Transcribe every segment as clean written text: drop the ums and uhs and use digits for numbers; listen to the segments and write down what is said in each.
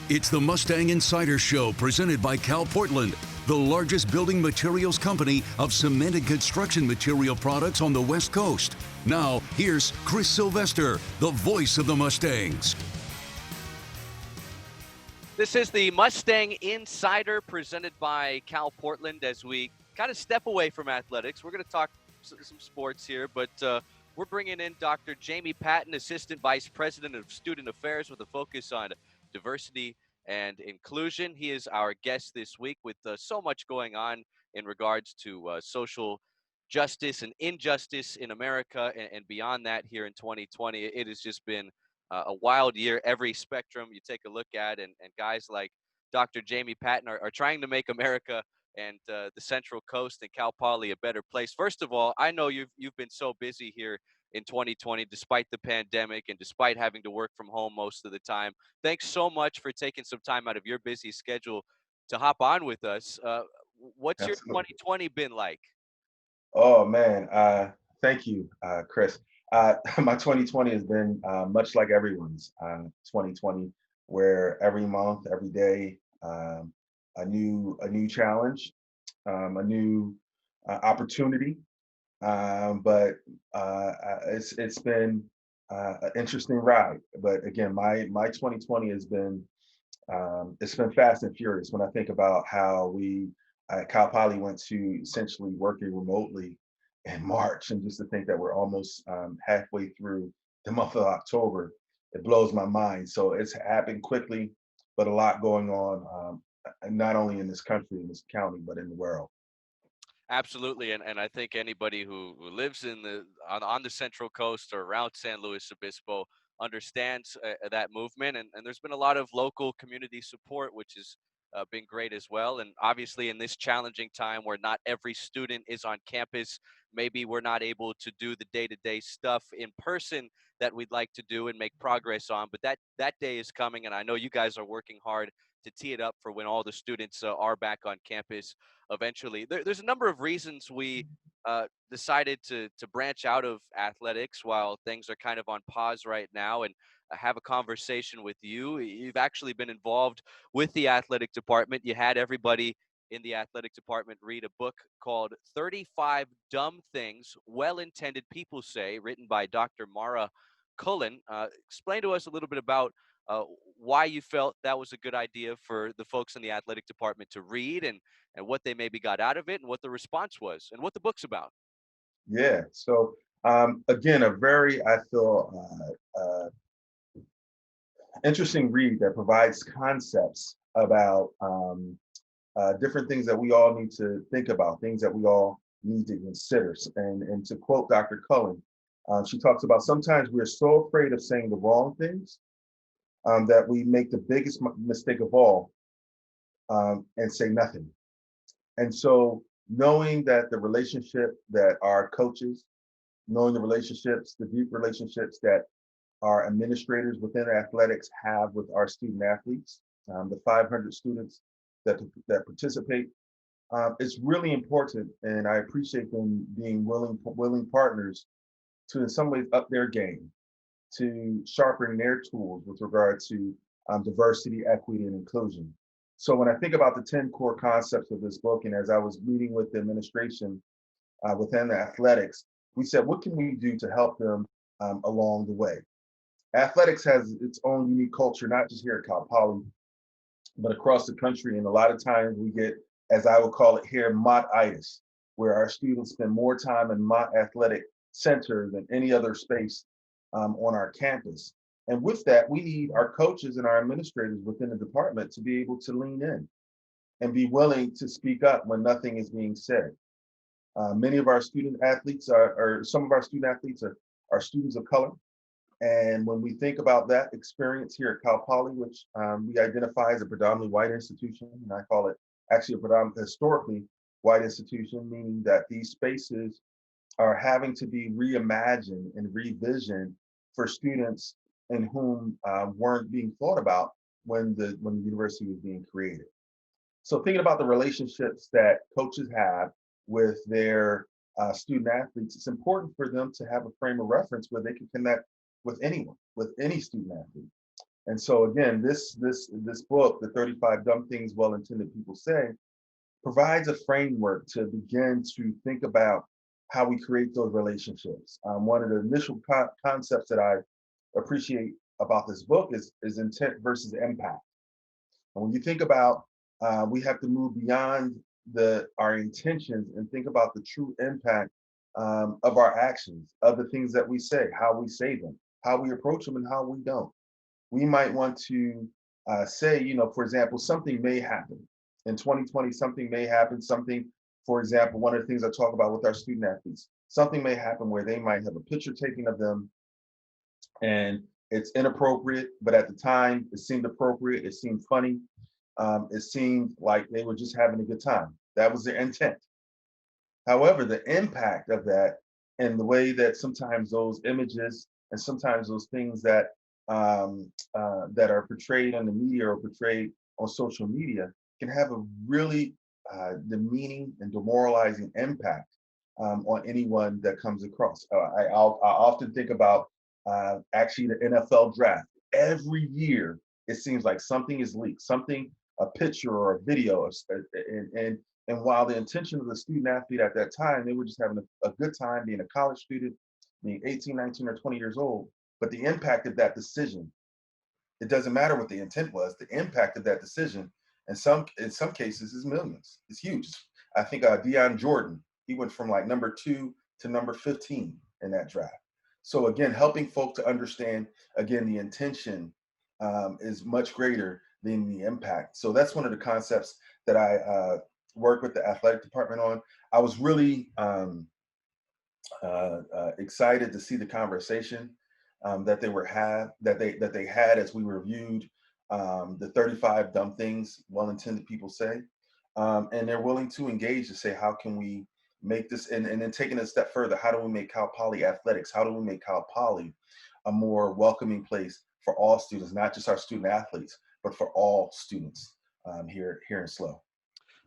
It's the Mustang Insider Show presented by Cal Portland, the largest building materials company of cement and construction material products on the West Coast. Now, here's Chris Sylvester, the voice of the Mustangs. This is the Mustang Insider presented by Cal Portland as we kind of step away from athletics. We're going to talk some sports here, but we're bringing in Dr. Jamie Patton, Assistant Vice President of Student Affairs with a focus on diversity and inclusion. He is our guest this week with so much going on in regards to social justice and injustice in America and beyond that here in 2020. It has just been a wild year, every spectrum you take a look at, and guys like Dr. Jamie Patton are trying to make America and the Central Coast and Cal Poly a better place. First of all, I know you've been so busy here in 2020, despite the pandemic and despite having to work from home most of the time. Thanks so much for taking some time out of your busy schedule to hop on with us. What's your Absolutely. 2020 been like? Oh man, thank you, Chris. My 2020 has been much like everyone's 2020, where every month, every day, a new challenge, a new opportunity. But it's been an interesting ride. But again, my 2020 has been it's been fast and furious when I think about how we at Cal Poly went to essentially working remotely in March, and just to think that we're almost halfway through the month of October, it blows my mind. So it's happened quickly, but a lot going on, not only in this country, in this county, but in the world. Absolutely, and I think anybody who lives on the Central Coast or around San Luis Obispo understands that movement, and there's been a lot of local community support, which has been great as well. And obviously, in this challenging time where not every student is on campus, maybe we're not able to do the day-to-day stuff in person that we'd like to do and make progress on. But that day is coming, and I know you guys are working hard to tee it up for when all the students are back on campus eventually. There's a number of reasons we decided to branch out of athletics while things are kind of on pause right now and have a conversation with you. You've actually been involved with the athletic department. You had everybody in the athletic department read a book called 35 Dumb Things Well-Intended People Say, written by Dr. Mara Cullen. Explain to us a little bit about uh, why you felt that was a good idea for the folks in the athletic department to read, and what they maybe got out of it and what the response was and what the book's about. Yeah. So again, a very, I feel, interesting read that provides concepts about different things that we all need to think about, things that we all need to consider. And to quote Dr. Cullen, she talks about sometimes we're so afraid of saying the wrong things that we make the biggest mistake of all and say nothing. And so knowing that the relationship that our coaches, knowing the relationships, the deep relationships that our administrators within athletics have with our student athletes, the 500 students that participate, it's really important. And I appreciate them being willing partners to in some ways up their game, to sharpen their tools with regard to diversity, equity, and inclusion. So when I think about the 10 core concepts of this book, and as I was meeting with the administration within the athletics, we said, what can we do to help them along the way? Athletics has its own unique culture, not just here at Cal Poly, but across the country. And a lot of times we get, as I would call it here, mott-itis, where our students spend more time in mott athletic center than any other space on our campus. And with that, we need our coaches and our administrators within the department to be able to lean in and be willing to speak up when nothing is being said. Many of our student athletes or some of our student athletes are students of color. And when we think about that experience here at Cal Poly, which we identify as a predominantly white institution, and I call it actually a predominantly historically white institution, meaning that these spaces are having to be reimagined and revisioned for students in whom weren't being thought about when the university was being created. So thinking about the relationships that coaches have with their student athletes, it's important for them to have a frame of reference where they can connect with anyone, with any student athlete. And so again, this book, The 35 Dumb Things Well-Intended People Say, provides a framework to begin to think about how we create those relationships. One of the initial concepts that I appreciate about this book is intent versus impact. And when you think about, we have to move beyond our intentions and think about the true impact of our actions, of the things that we say, how we say them, how we approach them, and how we don't. We might want to say, for example, something may happen in 2020. Something may happen. Something, for example, one of the things I talk about with our student athletes, something may happen where they might have a picture taken of them and it's inappropriate, but at the time it seemed appropriate. It seemed funny. It seemed like they were just having a good time. That was their intent. However, the impact of that and the way that sometimes those images and sometimes those things that that are portrayed on the media or portrayed on social media can have a really demeaning and demoralizing impact on anyone that comes across. I often think about actually the NFL draft. Every year, it seems like something is leaked, something, a picture or a video, and while the intention of the student athlete at that time, they were just having a good time being a college student, being 18, 19, or 20 years old. But the impact of that decision, it doesn't matter what the intent was, the impact of that decision, in some cases, is millions. It's huge. I think Deion Jordan, he went from like number 2 to number 15 in that draft. So again, helping folk to understand, again, the intention is much greater than the impact. So that's one of the concepts that I work with the athletic department on. I was really excited to see the conversation that they had as we reviewed the 35 dumb things well-intended people say, and they're willing to engage to say, how can we make this, and then taking it a step further, how do we make Cal Poly athletics, how do we make Cal Poly a more welcoming place for all students, not just our student athletes, but for all students here in SLO.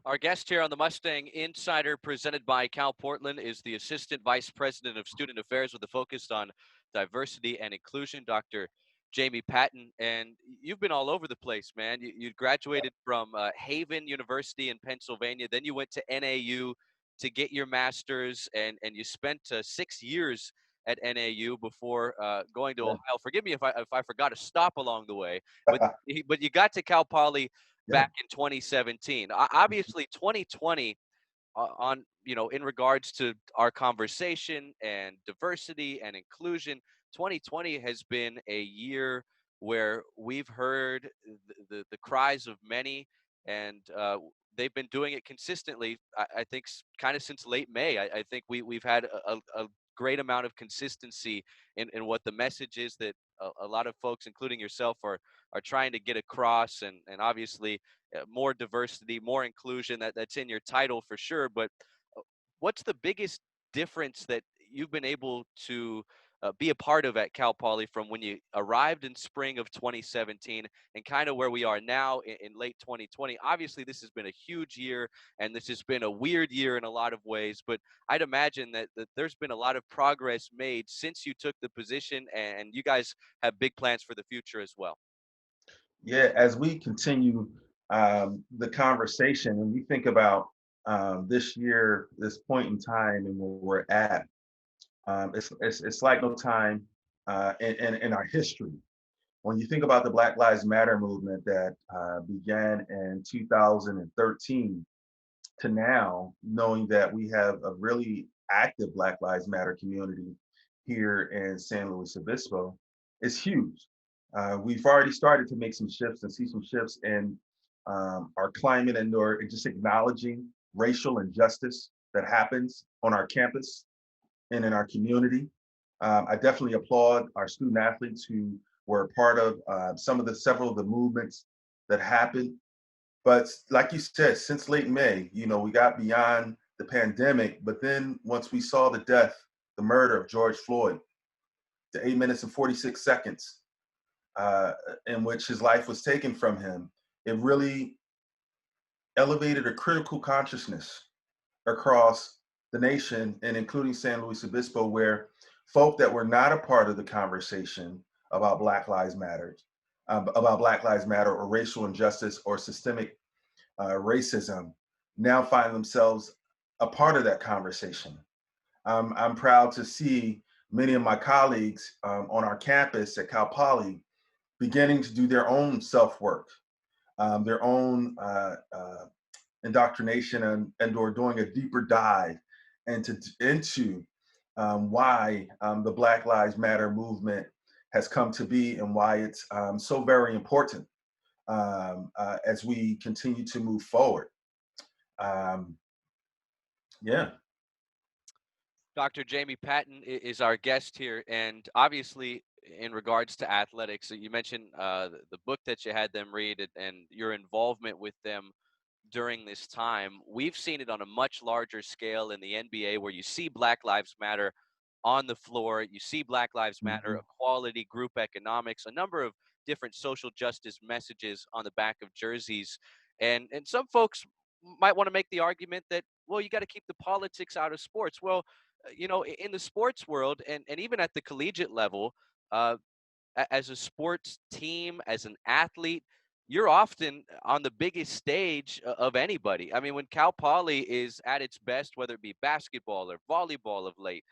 Our guest here on the Mustang Insider, presented by Cal Portland, is the Assistant Vice President of Student Affairs with a focus on diversity and inclusion, Dr. Jamie Patton. And you've been all over the place, man. You graduated from Haven University in Pennsylvania. Then you went to NAU to get your master's, and you spent 6 years at NAU before going to Ohio. Forgive me if I forgot to stop along the way, but you got to Cal Poly back in 2017. Obviously, 2020 in regards to our conversation and diversity and inclusion, 2020 has been a year where we've heard the cries of many, and they've been doing it consistently. I think kind of since late May. I think we've had a great amount of consistency in what the message is that a lot of folks, including yourself, are trying to get across, and obviously more diversity, more inclusion. That's in your title for sure. But what's the biggest difference that you've been able to be a part of at Cal Poly from when you arrived in spring of 2017 and kind of where we are now in late 2020? Obviously, this has been a huge year, and this has been a weird year in a lot of ways, but I'd imagine that there's been a lot of progress made since you took the position, and you guys have big plans for the future as well. Yeah, as we continue the conversation and we think about this year, this point in time, and where we're at, it's like no time in our history. When you think about the Black Lives Matter movement that began in 2013 to now, knowing that we have a really active Black Lives Matter community here in San Luis Obispo, is huge. We've already started to make some shifts and see some shifts in our climate and or just acknowledging racial injustice that happens on our campus and in our community. I definitely applaud our student athletes who were part of several of the movements that happened. But like you said, since late May, we got beyond the pandemic, but then once we saw the murder of George Floyd, the 8 minutes and 46 seconds in which his life was taken from him, it really elevated a critical consciousness across the nation and including San Luis Obispo, where folk that were not a part of the conversation about Black Lives Matter about Black Lives Matter or racial injustice or systemic racism now find themselves a part of that conversation. I'm proud to see many of my colleagues on our campus at Cal Poly beginning to do their own self work, their own indoctrination and or doing a deeper dive into why the Black Lives Matter movement has come to be and why it's so very important as we continue to move forward. Um, yeah. Dr. Jamie Patton is our guest here, and obviously, in regards to athletics, so you mentioned the book that you had them read and your involvement with them during this time. We've seen it on a much larger scale in the NBA, where you see Black Lives Matter on the floor, you see Black Lives Matter, Mhm. equality, group economics, a number of different social justice messages on the back of jerseys, and some folks might want to make the argument that, well, you got to keep the politics out of sports. Well, in the sports world, and even at the collegiate level, uh, as a sports team, as an athlete, you're often on the biggest stage of anybody. I mean, when Cal Poly is at its best, whether it be basketball or volleyball of late,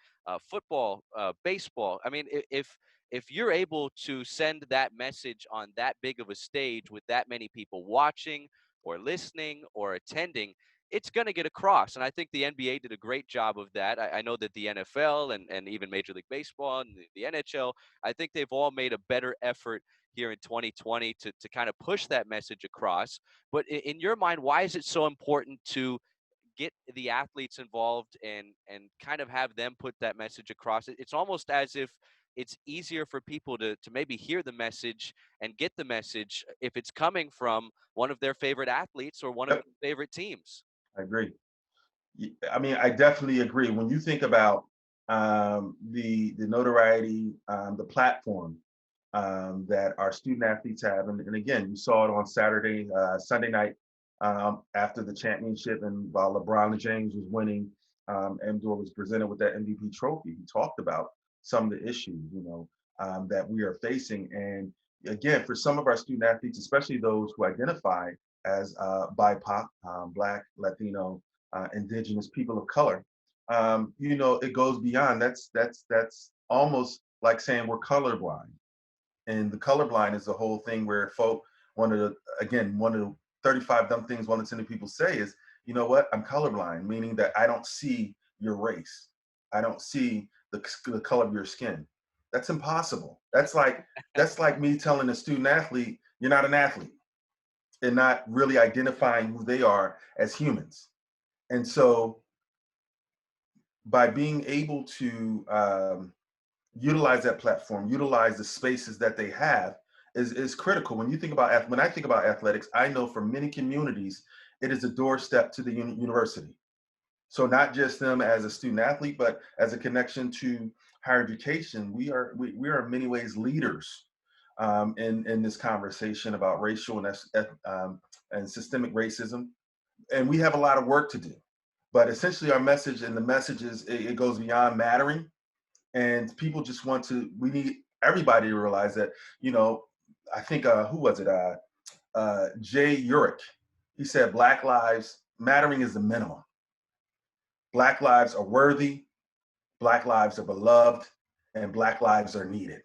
football, baseball. I mean, if you're able to send that message on that big of a stage with that many people watching or listening or attending, it's going to get across. And I think the NBA did a great job of that. I know that the NFL and even Major League Baseball and the NHL, I think they've all made a better effort here in 2020 to kind of push that message across. But in your mind, why is it so important to get the athletes involved and kind of have them put that message across? It's almost as if it's easier for people to maybe hear the message and get the message if it's coming from one of their favorite athletes or one of Yep, their favorite teams. I agree. I mean, I definitely agree. When you think about the notoriety, the platform that our student athletes have, and again, you saw it on Saturday, Sunday night after the championship, and while LeBron James was winning, and was presented with that MVP trophy, he talked about some of the issues, that we are facing. And again, for some of our student athletes, especially those who identify as BIPOC, Black, Latino, indigenous people of color. It goes beyond. That's almost like saying we're colorblind. And the colorblind is the whole thing where folk one of the 35 dumb things one in 10 people say is, you know what, I'm colorblind, meaning that I don't see your race. I don't see the color of your skin. That's impossible. That's like me telling a student athlete, you're not an athlete, and not really identifying who they are as humans. And so by being able to utilize that platform, utilize the spaces that they have is critical. When I think about athletics, I know for many communities, it is a doorstep to the university. So not just them as a student athlete, but as a connection to higher education, we are in many ways leaders in this conversation about racial and systemic racism, and we have a lot of work to do. But essentially, our message and the messages it goes beyond mattering, and people just want to. We need everybody to realize that. I think who was it? Jay Urich. He said, "Black lives mattering is the minimum. Black lives are worthy. Black lives are beloved, and Black lives are needed."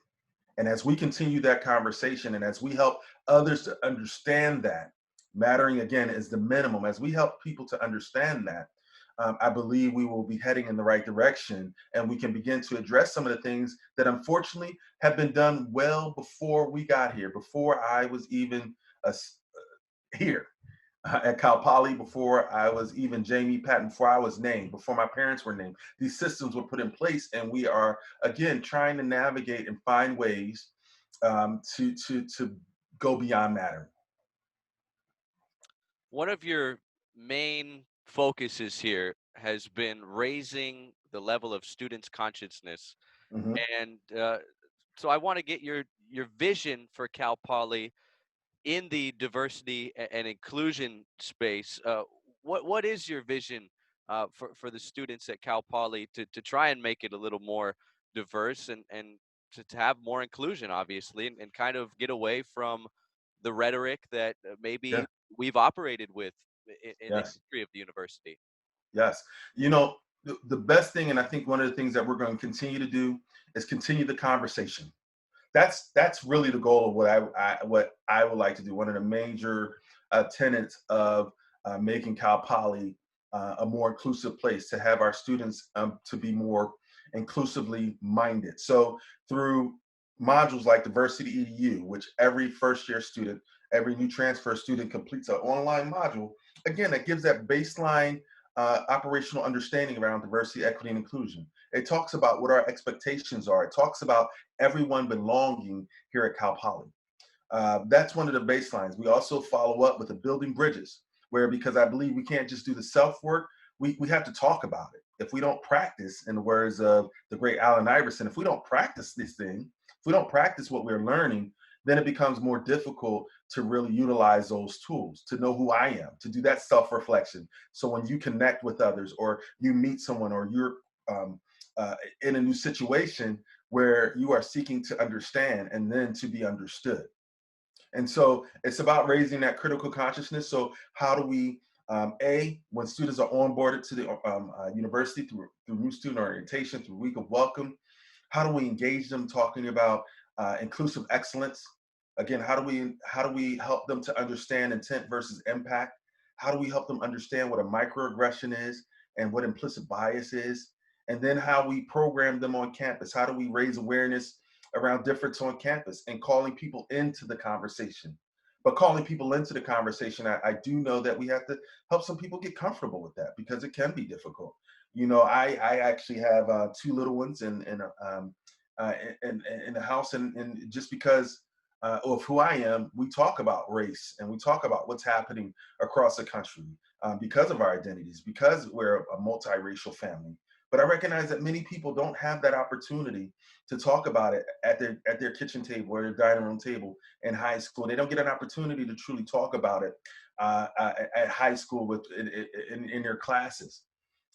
And as we continue that conversation and as we help others to understand that mattering again is the minimum, as we help people to understand that, I believe we will be heading in the right direction and we can begin to address some of the things that unfortunately have been done well before we got here, before I was even here at Cal Poly, before I was even Jamie Patton, before I was named, before my parents were named. These systems were put in place, and we are again trying to navigate and find ways to go beyond matter. One of your main focuses here has been raising the level of students' consciousness, Mhm. and so I want to get your vision for Cal Poly in the diversity and inclusion space. What is your vision for the students at Cal Poly to try and make it a little more diverse? And to have more inclusion, obviously, and kind of get away from the rhetoric that Yeah. maybe we've operated with in the Yes. history of the university. Yes. You know, the best thing, and I think one of the things that we're going to continue to do is continue the conversation. That's really the goal of what I would like to do. One of the major tenets of making Cal Poly a more inclusive place, to have our students to be more inclusively minded. So through modules like Diversity EDU, which every first year student, every new transfer student completes an online module. Again, that gives that baseline operational understanding around diversity, equity, and inclusion. It talks about what our expectations are. It talks about everyone belonging here at Cal Poly. That's one of the baselines. We also follow up with the building bridges, where, because I believe we can't just do the self work, we have to talk about it. If we don't practice, in the words of the great Allen Iverson, if we don't practice this thing, if we don't practice what we're learning, then it becomes more difficult to really utilize those tools, to know who I am, to do that self reflection. So when you connect with others, or you meet someone, or you're um, in a new situation where you are seeking to understand and then to be understood. And so it's about raising that critical consciousness. So how do we, when students are onboarded to the university through new student orientation, through week of welcome, how do we engage them talking about inclusive excellence? Again, how do we help them to understand intent versus impact? How do we help them understand what a microaggression is and what implicit bias is? And then how we program them on campus? How do we raise awareness around difference on campus and calling people into the conversation? But calling people into the conversation, I do know that we have to help some people get comfortable with that, because it can be difficult. You know, I actually have two little ones uh, in the house, and just because of who I am, we talk about race and we talk about what's happening across the country because of our identities, because we're a multiracial family. But I recognize that many people don't have that opportunity to talk about it at their kitchen table or their dining room table in high school. They don't get an opportunity to truly talk about it at high school in their classes.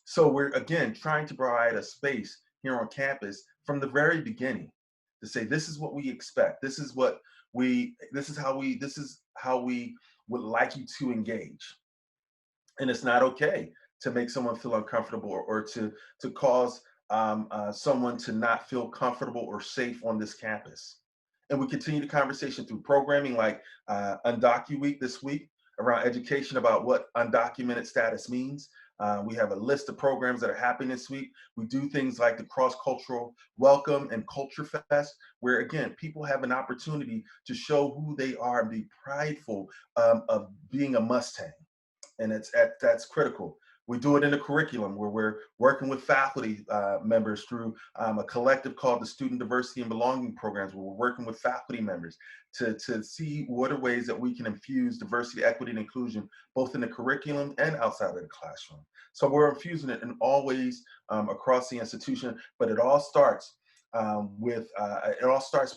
So we're, again, trying to provide a space here on campus from the very beginning to say, this is what we expect. This is how we would like you to engage. And it's not okay to make someone feel uncomfortable, or to cause someone to not feel comfortable or safe on this campus. And we continue the conversation through programming like Undocu Week this week, around education about what undocumented status means. We have a list of programs that are happening this week. We do things like the cross-cultural welcome and culture fest, where, again, people have an opportunity to show who they are and be prideful of being a Mustang. And that's critical. We do it in the curriculum, where we're working with faculty members through a collective called the Student Diversity and Belonging Programs, where we're working with faculty members to see what are ways that we can infuse diversity, equity, and inclusion, both in the curriculum and outside of the classroom. So we're infusing it in all ways across the institution, but it all starts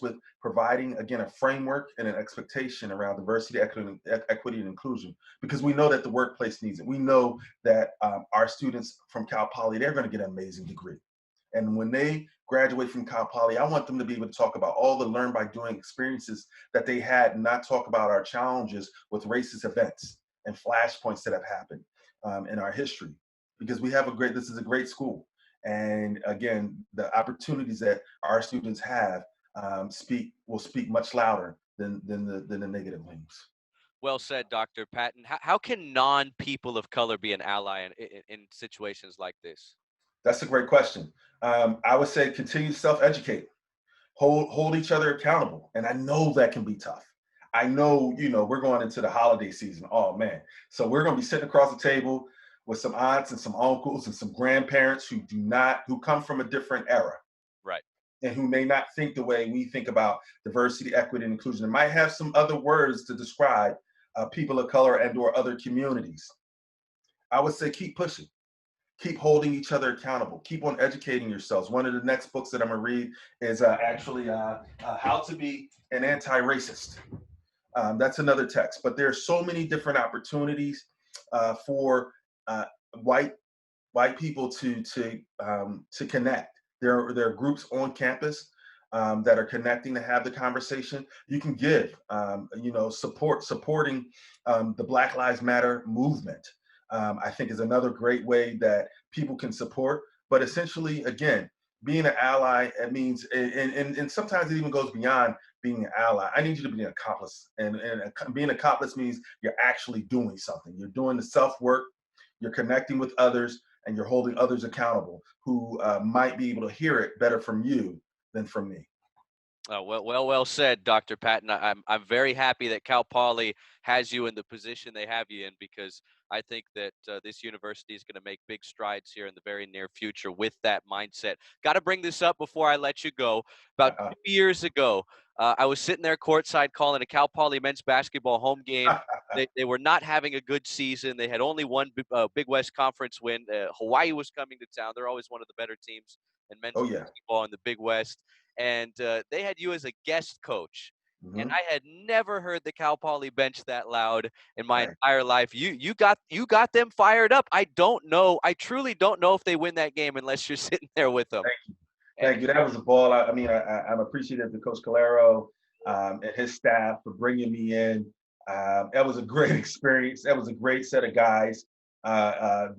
with providing, again, a framework and an expectation around diversity, equity, and inclusion, because we know that the workplace needs it. We know that our students from Cal Poly, they're going to get an amazing degree. And when they graduate from Cal Poly, I want them to be able to talk about all the learn by doing experiences that they had, and not talk about our challenges with racist events and flashpoints that have happened in our history. Because this is a great school. And again, the opportunities that our students have will speak much louder than the negative things. Well said, Dr. Patton. How can non-people of color be an ally in situations like this? That's a great question. I would say continue to self-educate, hold each other accountable, and I know that can be tough. I know, we're going into the holiday season. Oh man, so we're going to be sitting across the table with some aunts and some uncles and some grandparents who come from a different era, Right. and who may not think the way we think about diversity, equity, and inclusion, and might have some other words to describe people of color and/or other communities. I would say keep pushing, keep holding each other accountable, keep on educating yourselves. One of the next books that I'm gonna read is actually How to Be an Anti-Racist. That's another text, but there are so many different opportunities for uh, white white people to connect. There are groups on campus that are connecting to have the conversation. You can give, supporting the Black Lives Matter movement. I think is another great way that people can support. But essentially, again, being an ally, it means, and sometimes it even goes beyond being an ally. I need you to be an accomplice. And being an accomplice means you're actually doing something. You're doing the self-work, you're connecting with others, and you're holding others accountable who might be able to hear it better from you than from me. Well said, Dr. Patton. I'm very happy that Cal Poly has you in the position they have you in, because I think that this university is going to make big strides here in the very near future with that mindset. Got to bring this up before I let you go. About 2 years ago, I was sitting there courtside calling a Cal Poly men's basketball home game. They were not having a good season. They had only one Big West Conference win. Hawaii was coming to town. They're always one of the better teams in men's basketball in the Big West. And they had you as a guest coach. And I had never heard the Cal Poly bench that loud in my entire life. You got them fired up. I truly don't know if they win that game unless you're sitting there with them. Thank you. That was a ball. I'm appreciative to Coach Calero and his staff for bringing me in. That was a great experience. That was a great set of guys. That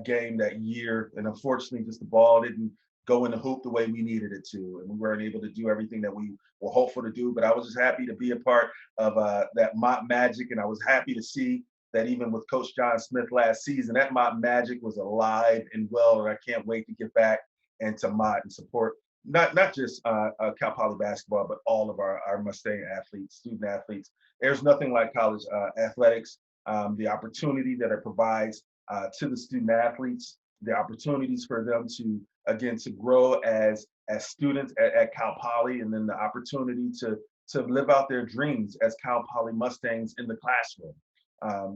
game that year, and unfortunately, just the ball didn't go in the hoop the way we needed it to, and we weren't able to do everything that we were hopeful to do. But I was just happy to be a part of that Mott Magic, and I was happy to see that even with Coach John Smith last season, that Mott Magic was alive and well, and I can't wait to get back and to Mott and support not just Cal Poly basketball, but all of our Mustang athletes, student athletes. There's nothing like college athletics, the opportunity that it provides to the student athletes, the opportunities for them to grow as students at Cal Poly, and then the opportunity to live out their dreams as Cal Poly Mustangs in the classroom.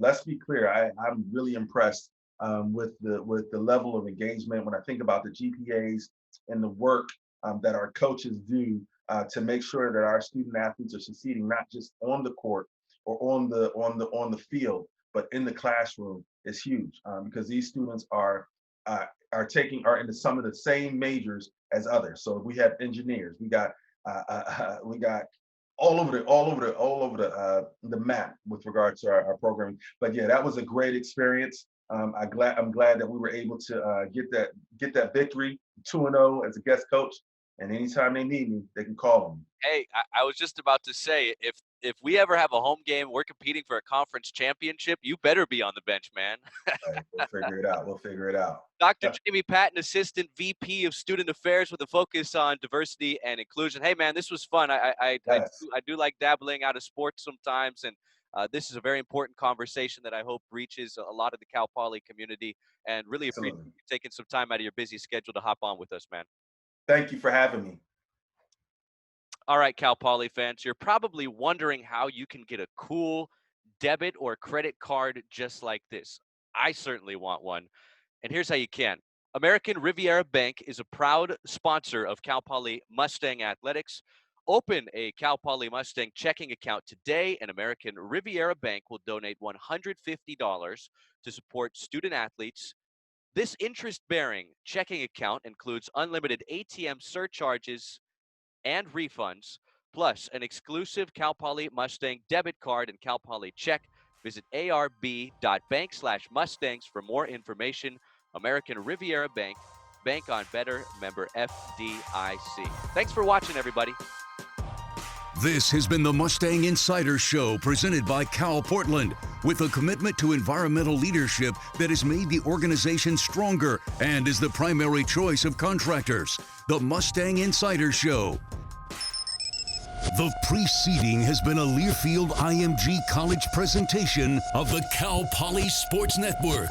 Let's be clear, I'm really impressed with the level of engagement when I think about the GPAs and the work that our coaches do to make sure that our student athletes are succeeding, not just on the court or on the field, but in the classroom is huge, because these students are into some of the same majors as others. So we have engineers, we got all over the map with regard to our programming. But yeah, that was a great experience. I'm glad that we were able to get that victory, 2-0 as a guest coach. And anytime they need me, they can call them. Hey, I was just about to say, if we ever have a home game, we're competing for a conference championship, you better be on the bench, man. Right, we'll figure it out. Dr. Jamie Patton, Assistant VP of Student Affairs with a focus on diversity and inclusion. Hey, man, this was fun. I do like dabbling out of sports sometimes, and this is a very important conversation that I hope reaches a lot of the Cal Poly community, and really appreciate you taking some time out of your busy schedule to hop on with us, man. Thank you for having me. All right, Cal Poly fans, you're probably wondering how you can get a cool debit or credit card just like this. I certainly want one. And here's how you can. American Riviera Bank is a proud sponsor of Cal Poly Mustang Athletics. Open a Cal Poly Mustang checking account today, and American Riviera Bank will donate $150 to support student athletes. This interest-bearing checking account includes unlimited ATM surcharges and refunds, plus an exclusive Cal Poly Mustang debit card and Cal Poly check. Visit arb.bank/Mustangs for more information. American Riviera Bank, bank on better, member FDIC. Thanks for watching, everybody. This has been the Mustang Insider Show, presented by Cal Portland, with a commitment to environmental leadership that has made the organization stronger and is the primary choice of contractors. The Mustang Insider Show. The preceding has been a Learfield IMG College presentation of the Cal Poly Sports Network.